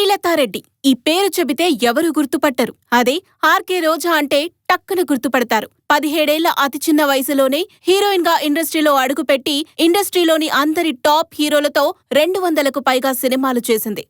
శ్రీలతారెడ్డి ఈ పేరు చెబితే ఎవరు గుర్తుపట్టరు. అదే ఆర్కే రోజా అంటే టక్కున గుర్తుపడతారు. 17 ఏళ్ల అతి చిన్న వయసులోనే హీరోయిన్ గా ఇండస్ట్రీలో అడుగుపెట్టి ఇండస్ట్రీలోని అందరి టాప్ హీరోలతో 200కు పైగా సినిమాలు చేసింది.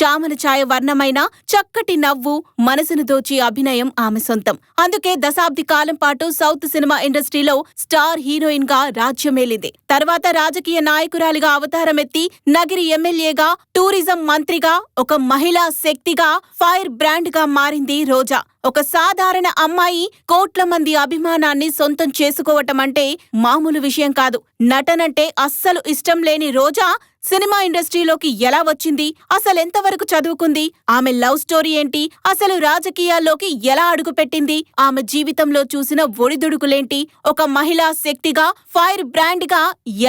చామన ఛాయ వర్ణమైన చక్కటి నవ్వు, మనసును దోచి అభినయం ఆమె సొంతం. అందుకే దశాబ్ది కాలం పాటు సౌత్ సినిమా ఇండస్ట్రీలో స్టార్ హీరోయిన్ గా రాజ్యమేలింది. తర్వాత రాజకీయ నాయకురాలిగా అవతారమెత్తి నగిరి ఎమ్మెల్యేగా, టూరిజం మంత్రిగా, ఒక మహిళా శక్తిగా, ఫైర్ బ్రాండ్ గా మారింది రోజా. ఒక సాధారణ అమ్మాయి కోట్ల మంది అభిమానాన్ని సొంతం చేసుకోవటమంటే మామూలు విషయం కాదు. నటనంటే అస్సలు ఇష్టం లేని రోజా సినిమా ఇండస్ట్రీలోకి ఎలా వచ్చింది? అసలెంతవరకు చదువుకుంది? ఆమె లవ్ స్టోరీ ఏంటి? అసలు రాజకీయాల్లోకి ఎలా అడుగుపెట్టింది? ఆమె జీవితంలో చూసిన ఒడిదుడుకులేంటి? ఒక మహిళా శక్తిగా, ఫైర్ బ్రాండ్ గా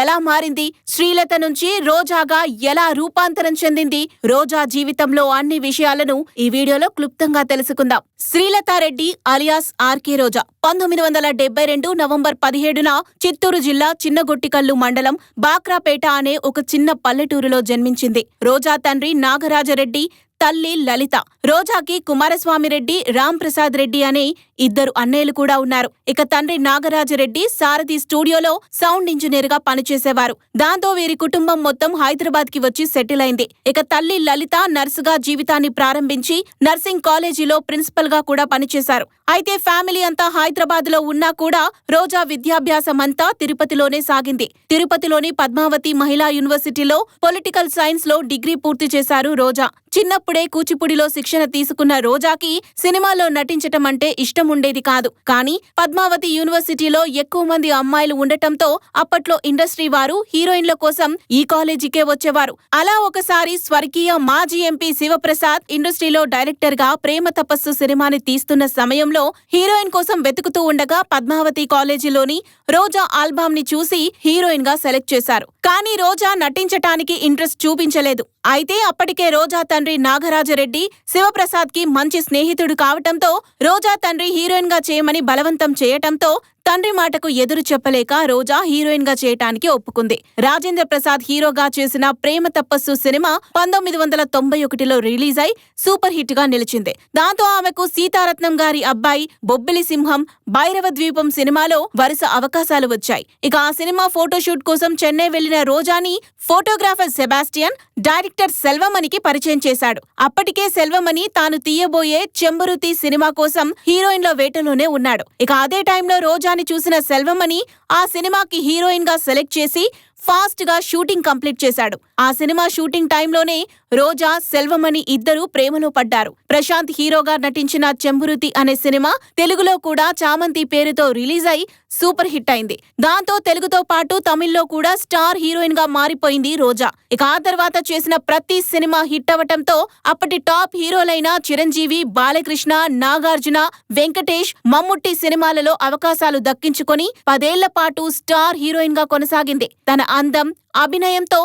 ఎలా మారింది? శ్రీలత నుంచి రోజాగా ఎలా రూపాంతరం చెందింది? రోజా జీవితంలో అన్ని విషయాలను ఈ వీడియోలో క్లుప్తంగా తెలుసుకుందాం. శ్రీలతారెడ్డి అలియాస్ ఆర్కే రోజా 1972 నవంబర్ 17న చిత్తూరు జిల్లా చిన్నగొట్టికల్లు మండలం బాక్రాపేట అనే ఒక చిన్న పల్లెటూరులో జన్మించింది. రోజా తండ్రి నాగరాజరెడ్డి, తల్లి లలిత. రోజాకి కుమారస్వామిరెడ్డి, రాంప్రసాద్ రెడ్డి అనే ఇద్దరు అన్నయ్యలు కూడా ఉన్నారు. ఇక తండ్రి నాగరాజరెడ్డి సారథి స్టూడియోలో సౌండ్ ఇంజనీర్ గా పనిచేసేవారు. దాంతో వీరి కుటుంబం మొత్తం హైదరాబాద్ కి వచ్చి సెటిల్ అయింది. ఇక తల్లి లలిత నర్సుగా జీవితాన్ని ప్రారంభించి నర్సింగ్ కాలేజీలో ప్రిన్సిపల్ గా కూడా పనిచేశారు. అయితే ఫ్యామిలీ అంతా హైదరాబాద్ లో ఉన్నా కూడా రోజా విద్యాభ్యాసమంతా తిరుపతిలోనే సాగింది. తిరుపతిలోని పద్మావతి మహిళా యూనివర్సిటీలో పొలిటికల్ సైన్స్ లో డిగ్రీ పూర్తి చేశారు రోజా. చిన్నప్పుడే కూచిపూడిలో శిక్షణ తీసుకున్న రోజాకి సినిమాలో నటించటం అంటే ఇష్టం ఉండేది కాదు. కానీ పద్మావతి యూనివర్సిటీలో ఎక్కువ మంది అమ్మాయిలు ఉండటంతో అప్పట్లో ఇండస్ట్రీ వారు హీరోయిన్ల కోసం ఈ కాలేజీకే వచ్చేవారు. అలా ఒకసారి స్వర్గీయ మాజీ ఎంపీ శివప్రసాద్ ఇండస్ట్రీలో డైరెక్టర్ గా ప్రేమ తపస్సు సినిమాని తీస్తున్న సమయంలో హీరోయిన్ కోసం వెతుకుతూ ఉండగా పద్మావతి కాలేజీలోని రోజా ఆల్బమ్ ని చూసి హీరోయిన్ గా సెలెక్ట్ చేశారు. కానీ రోజా నటించటానికి ఇంట్రెస్ట్ చూపించలేదు. అయితే అప్పటికే రోజా తండ్రి నాగరాజరెడ్డి శివప్రసాద్ కి మంచి స్నేహితుడు కావటంతో రోజా తండ్రి హీరోయిన్ గా చేయమని బలవంతం చేయటంతో తండ్రి మాటకు ఎదురు చెప్పలేక రోజా హీరోయిన్ గా చేయటానికి ఒప్పుకుంది. రాజేంద్ర ప్రసాద్ హీరోగా చేసిన ప్రేమ తపస్సు సినిమా 1991లో రిలీజ్ అయి సూపర్ హిట్ గా నిలిచింది. దాంతో ఆమెకు సీతారత్నం గారి అబ్బాయి, బొబ్బిలి సింహం, భైరవ ద్వీపం సినిమాలో వరుస అవకాశాలు వచ్చాయి. ఇక ఆ సినిమా ఫోటోషూట్ కోసం చెన్నై వెళ్లిన రోజాని ఫోటోగ్రాఫర్ సెబాస్టియన్ డైరెక్టర్ సెల్వమణికి పరిచయం చేశాడు. అప్పటికే సెల్వమణి తాను తీయబోయే చెంబరుతి సినిమా కోసం హీరోయిన్ల వేటలోనే ఉన్నాడు. ఇక అదే టైంలో రోజాని చూసిన సెల్వమణి ఆ సినిమాకి హీరోయిన్ గా సెలెక్ట్ చేసి ఫాస్ట్ గా షూటింగ్ కంప్లీట్ చేశాడు. ఆ సినిమా షూటింగ్ టైంలోనే రోజా, సెల్వమణి ఇద్దరూ ప్రేమలో పడ్డారు. ప్రశాంత్ హీరోగా నటించిన చెంబురుతి అనే సినిమా తెలుగులో కూడా చామంతి పేరుతో రిలీజ్ అయి సూపర్ హిట్ అయింది. దాంతో తెలుగుతో పాటు తమిళ్లో కూడా స్టార్ హీరోయిన్ గా మారిపోయింది రోజా. ఇక ఆ తర్వాత చేసిన ప్రతి సినిమా హిట్ అవటంతో అప్పటి టాప్ హీరోలైన చిరంజీవి, బాలకృష్ణ, నాగార్జున, వెంకటేష్, మమ్ముట్టి సినిమాలలో అవకాశాలు దక్కించుకొని 10 ఏళ్ల పాటు స్టార్ హీరోయిన్ గా కొనసాగింది. తన అందం, అభినయంతో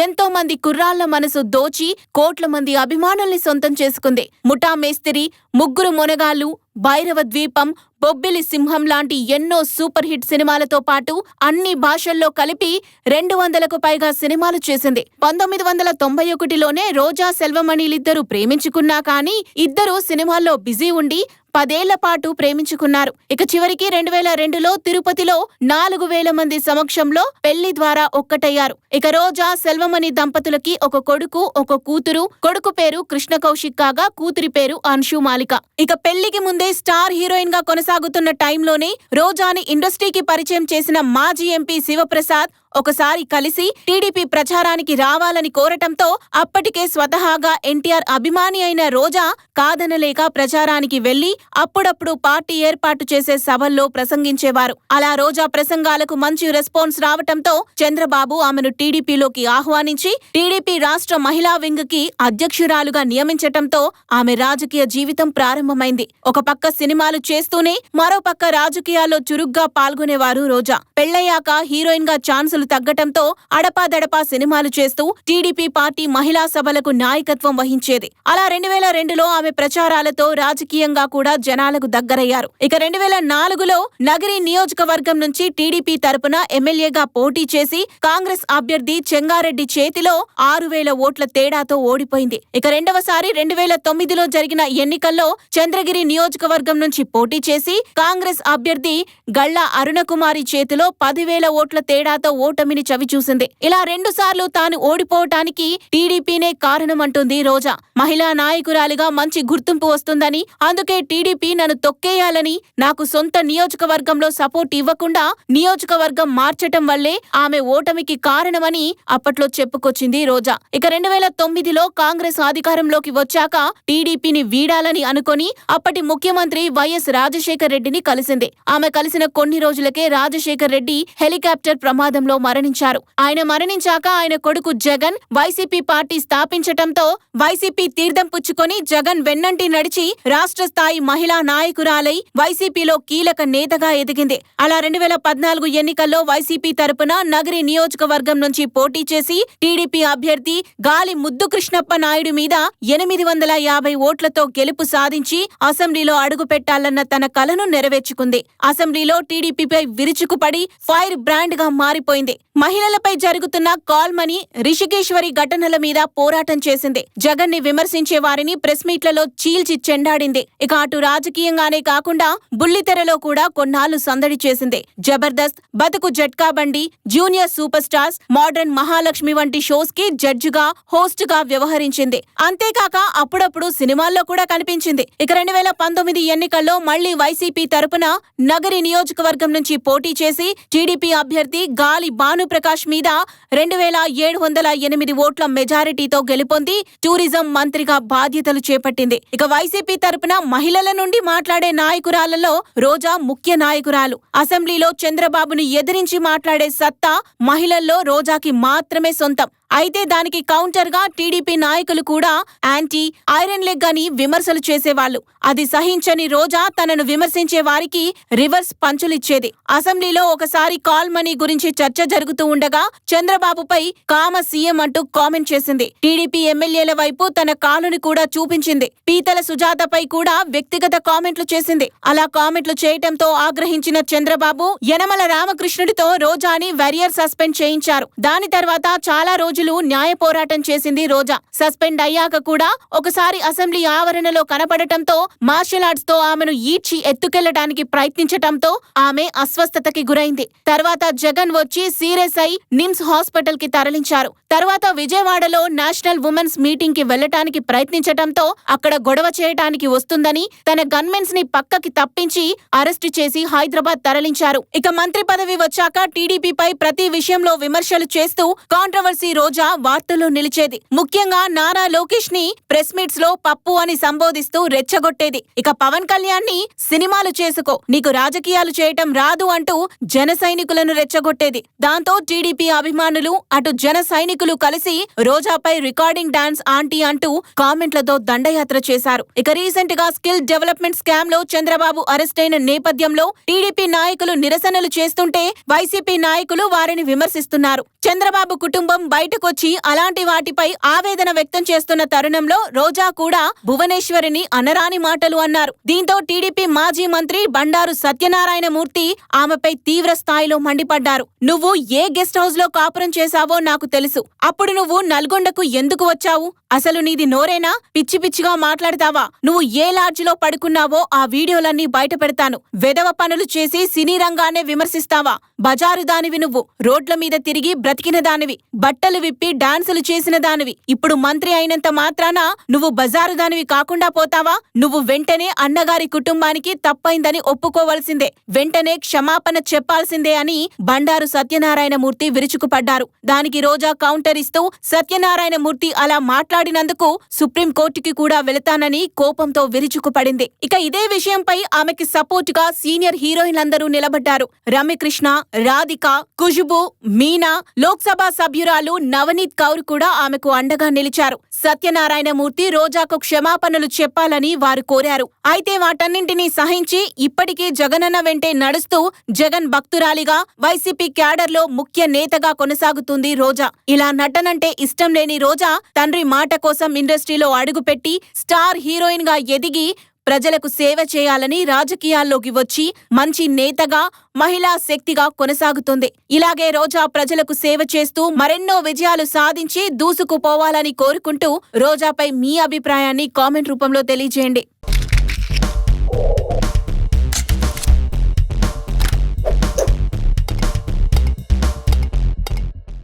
ఎంతో మంది కుర్రాళ్ల మనసు దోచి కోట్ల మంది అభిమానుల్ని సొంతం చేసుకుంది. ముఠా మేస్తిరి, ముగ్గురు మొనగాళ్లు, భైరవ ద్వీపం, బొబ్బిలి సింహం లాంటి ఎన్నో సూపర్ హిట్ సినిమాలతో పాటు అన్ని భాషల్లో కలిపి 200కు పైగా సినిమాలు చేసింది. 1991లోనే రోజా, సెల్వమణిలిద్దరూ ప్రేమించుకున్నా కానీ ఇద్దరూ సినిమాల్లో బిజీ ఉండి 10 ఏళ్ల పాటు ప్రేమించుకున్నారు. ఇక చివరికి 2002లో తిరుపతిలో 4000 మంది సమక్షంలో పెళ్లి ద్వారా ఒక్కటయ్యారు. ఇక రోజా, సెల్వమణి దంపతులకి ఒక కొడుకు, ఒక కూతురు. కొడుకు పేరు కృష్ణ కౌశిక్ కాగా కూతురి పేరు అన్షు మాలిక. ఇక పెళ్లికి ముందే స్టార్ హీరోయిన్ గా కొనసాగుతున్న టైంలోనే రోజాని ఇండస్ట్రీకి పరిచయం చేసిన మాజీ ఎంపీ శివప్రసాద్ ఒకసారి కలిసి టీడీపీ ప్రచారానికి రావాలని కోరటంతో అప్పటికే స్వతహాగా ఎన్టీఆర్ అభిమాని అయిన రోజా కాదనలేక ప్రచారానికి వెళ్లి అప్పుడప్పుడు పార్టీ ఏర్పాటు చేసే సభల్లో ప్రసంగించేవారు. అలా రోజా ప్రసంగాలకు మంచి రెస్పాన్స్ రావటంతో చంద్రబాబు ఆమెను టీడీపీలోకి ఆహ్వానించి టీడీపీ రాష్ట్ర మహిళా వింగ్ కి అధ్యక్షురాలుగా నియమించటంతో ఆమె రాజకీయ జీవితం ప్రారంభమైంది. ఒక పక్క సినిమాలు చేస్తూనే మరో పక్క రాజకీయాల్లో చురుగ్గా పాల్గొనేవారు రోజా. పెళ్లయ్యాక హీరోయిన్ గా ఛాన్స్ వ్యూవర్సులు తగ్గటంతో అడపాదడపా సినిమాలు చేస్తూ టీడీపీ పార్టీ మహిళా సభలకు నాయకత్వం వహించేది. అలా 2002లో ఆమె ప్రచారాలతో రాజకీయంగా కూడా జనాలకు దగ్గరయ్యారు. ఇక 2004లో నగరి నియోజకవర్గం నుంచి టీడీపీ తరపున ఎమ్మెల్యేగా పోటీ చేసి కాంగ్రెస్ అభ్యర్థి చెంగారెడ్డి చేతిలో 6,000 ఓట్ల తేడాతో ఓడిపోయింది. ఇక రెండవసారి 2009లో జరిగిన ఎన్నికల్లో చంద్రగిరి నియోజకవర్గం నుంచి పోటీ చేసి కాంగ్రెస్ అభ్యర్థి గళ్లా అరుణకుమారి చేతిలో 10,000 ఓట్ల తేడాతో ఓటమిని చవిచూసింది. ఇలా 2 సార్లు తాను ఓడిపోవటానికి టీడీపీనే కారణమంటుంది రోజా. మహిళా నాయకురాలిగా మంచి గుర్తింపు వస్తుందని, అందుకే టీడీపీ నన్ను తొక్కేయాలని, నాకు సొంత నియోజకవర్గంలో సపోర్ట్ ఇవ్వకుండా నియోజకవర్గం మార్చటం వల్లే ఆమె ఓటమికి కారణమని అప్పట్లో చెప్పుకొచ్చింది రోజా. ఇక 2009లో కాంగ్రెస్ అధికారంలోకి వచ్చాక టీడీపీని వీడాలని అనుకొని అప్పటి ముఖ్యమంత్రి వైఎస్ రాజశేఖర్ రెడ్డిని కలిసింది. ఆమె కలిసిన కొన్ని రోజులకే రాజశేఖర్ రెడ్డి హెలికాప్టర్ ప్రమాదంలో మరణించారు. ఆయన మరణించాక ఆయన కొడుకు జగన్ వైసీపీ పార్టీ స్థాపించటంతో వైసీపీ తీర్థం పుచ్చుకొని జగన్ వెన్నంటి నడిచి రాష్ట్ర స్థాయి మహిళా నాయకురాలై వైసీపీలో కీలక నేతగా ఎదిగింది. అలా 2014 ఎన్నికల్లో వైసీపీ తరపున నగరి నియోజకవర్గం నుంచి పోటీ చేసి టీడీపీ అభ్యర్థి గాలి ముద్దు కృష్ణప్ప నాయుడు మీద 850 ఓట్లతో గెలుపు సాధించి అసెంబ్లీలో అడుగుపెట్టాలన్న తన కలను నెరవేర్చుకుంది. అసెంబ్లీలో టీడీపీపై విరుచుకుపడి ఫైర్ బ్రాండ్ గా మారిపోయింది. మహిళలపై జరుగుతున్న కాల్మనీ, రిషికేశ్వరి ఘటనల మీద పోరాటం చేసింది. జగన్ ని విమర్శించే వారిని ప్రెస్ మీట్లలో చీల్చి చెండాడింది. ఇక అటు రాజకీయంగానే కాకుండా బుల్లితెరలో కూడా కొన్నాళ్లు సందడి చేసింది. జబర్దస్త్, బతుకు జట్కా బండి, junior super stars, modern Mahalakshmi వంటి షోస్ కి జడ్జిగా, హోస్ట్ గా వ్యవహరించింది. అంతేకాక అప్పుడప్పుడు సినిమాల్లో కూడా కనిపించింది. ఇక 2019 ఎన్నికల్లో మళ్లీ వైసీపీ తరపున నగరి నియోజకవర్గం నుంచి పోటీ చేసి టీడీపీ అభ్యర్థి గాలి భానుప్రకాష్ మీద 2,708 ఓట్ల మెజారిటీతో గెలుపొంది టూరిజం మంత్రిగా బాధ్యతలు చేపట్టింది. ఇక వైసీపీ తరపున మహిళల నుండి మాట్లాడే నాయకురాలలో రోజా ముఖ్య నాయకురాలు. అసెంబ్లీలో చంద్రబాబును ఎదిరించి మాట్లాడే సత్తా మహిళల్లో రోజాకి మాత్రమే సొంతం. అయితే దానికి కౌంటర్ గా టీడీపీ నాయకులు కూడా యాంటీ, ఐరన్ లెగ్ అని విమర్శలు చేసేవాళ్లు. అది సహించని రోజా తనను విమర్శించే వారికి రివర్స్ పంచులిచ్చేది. అసెంబ్లీలో ఒకసారి కాల్ మనీ గురించి చర్చ జరుగుతూ ఉండగా చంద్రబాబుపై కామ సీఎం అంటూ కామెంట్ చేసింది. టీడీపీ ఎమ్మెల్యేల వైపు తన కాలుని కూడా చూపించింది. పీతల సుజాతపై కూడా వ్యక్తిగత కామెంట్లు చేసింది. అలా కామెంట్లు చేయటంతో ఆగ్రహించిన చంద్రబాబు యనమల రామకృష్ణుడితో రోజాని వెరియర్ సస్పెండ్ చేయించారు. దాని తర్వాత చాలా రోజులు న్యాయ పోరాటం చేసింది రోజా. సస్పెండ్ అయ్యాక కూడా ఒకసారి అసెంబ్లీ ఆవరణలో కనపడటంతో మార్షల్ ఆర్ట్స్ తో ఆమెను ఈడ్చి ఎత్తుకెళ్లడానికి ప్రయత్నించటంతో ఆమె అస్వస్థతకి గురైంది. తర్వాత జగన్ వచ్చి సీరియస్ అయి నిమ్స్ హాస్పిటల్ కి తరలించారు. తర్వాత విజయవాడలో నేషనల్ ఉమెన్స్ మీటింగ్ కి వెళ్లటానికి ప్రయత్నించటంతో అక్కడ గొడవ చేయటానికి వస్తుందని తన గన్మెన్స్ ని పక్కకి తప్పించి అరెస్టు చేసి హైదరాబాద్ తరలించారు. ఇక మంత్రి పదవి వచ్చాక టీడీపీపై ప్రతి విషయంలో విమర్శలు చేస్తూ కాంట్రవర్సీ రోజా వార్తల్లో నిలిచేది. ముఖ్యంగా నారా లోకేష్ ని ప్రెస్ మీట్స్ లో పప్పు అని సంబోధిస్తూ రెచ్చగొట్టేది. ఇక పవన్ కళ్యాణ్ ని సినిమాలు చేసుకో, నీకు రాజకీయాలు చేయటం రాదు అంటూ జన సైనికులను రెచ్చగొట్టేది. దాంతో టీడీపీ అభిమానులు అటు జన సైనికులు కలిసి రోజాపై రికార్డింగ్ డాన్స్ ఆంటీ అంటూ కామెంట్లతో దండయాత్ర చేశారు. ఇక రీసెంట్ గా స్కిల్ డెవలప్మెంట్ స్కామ్ లో చంద్రబాబు అరెస్ట్ అయిన నేపథ్యంలో టీడీపీ నాయకులు నిరసనలు చేస్తుంటే వైసీపీ నాయకులు వారిని విమర్శిస్తున్నారు. చంద్రబాబు కుటుంబం బయటకొచ్చి అలాంటి వాటిపై ఆవేదన వ్యక్తం చేస్తున్న తరుణంలో రోజా కూడా భువనేశ్వరిని అనరాని మాటలు అన్నారు. దీంతో టీడీపీ మాజీ మంత్రి బండారు సత్యనారాయణమూర్తి ఆమెపై తీవ్ర స్థాయిలో మండిపడ్డారు. నువ్వు ఏ గెస్ట్ హౌస్ లో కాపురం చేశావో నాకు తెలుసు. అప్పుడు నువ్వు నల్గొండకు ఎందుకు వచ్చావు? అసలు నీది నోరేనా? పిచ్చి పిచ్చిగా మాట్లాడతావా? నువ్వు ఏ లాడ్జిలో పడుకున్నావో ఆ వీడియోలన్నీ బయట పెడతాను. వెధవ పనులు చేసి సినీ రంగాన్నే విమర్శిస్తావా? బజారు దానివి నువ్వు. రోడ్ల మీద తిరిగి బ్రతికిన దానివి. బట్టలు విప్పి డాన్సులు చేసిన దానివి. ఇప్పుడు మంత్రి అయినంత మాత్రాన నువ్వు బజారు దానివి కాకుండా పోతావా? నువ్వు వెంటనే అన్నగారి కుటుంబానికి తప్పైందని ఒప్పుకోవలసిందే. వెంటనే క్షమాపణ చెప్పాల్సిందే అని బండారు సత్యనారాయణమూర్తి విరుచుకుపడ్డారు. దానికి రోజా కౌంటర్ ఇస్తూ సత్యనారాయణమూర్తి అలా మాట్లాడినందుకు సుప్రీంకోర్టుకి కూడా వెళతానని కోపంతో విరుచుకుపడింది. ఇక ఇదే విషయంపై ఆమెకి సపోర్ట్ గా సీనియర్ హీరోయిన్లందరూ నిలబడ్డారు. రమ్యకృష్ణ, రాధిక, ఖుష్బూ, మీనా, లోక్సభ సభ్యురాలు నవనీత్ కౌర్ కూడా ఆమెకు అండగా నిలిచారు. సత్యనారాయణమూర్తి రోజాకు క్షమాపణలు చెప్పాలని వారు కోరారు. అయితే వాటన్నింటినీ సహించి ఇప్పటికీ జగనన్న వెంటే నడుస్తూ జగన్ భక్తురాలిగా వైసీపీ క్యాడర్లో ముఖ్య నేతగా కొనసాగుతుంది రోజా. ఇలా నటనంటే ఇష్టం లేని రోజా తండ్రి మాట కోసం ఇండస్ట్రీలో అడుగుపెట్టి స్టార్ హీరోయిన్ గా ఎదిగి ప్రజలకు సేవ చేయాలని రాజకీయాల్లోకి వచ్చి మంచి నేతగా, మహిళా శక్తిగా కొనసాగుతుంది. ఇలాగే రోజా ప్రజలకు సేవ చేస్తూ మరెన్నో విజయాలు సాధించి దూసుకుపోవాలని కోరుకుంటూ రోజాపై మీ అభిప్రాయాన్ని కామెంట్ రూపంలో తెలియజేయండి.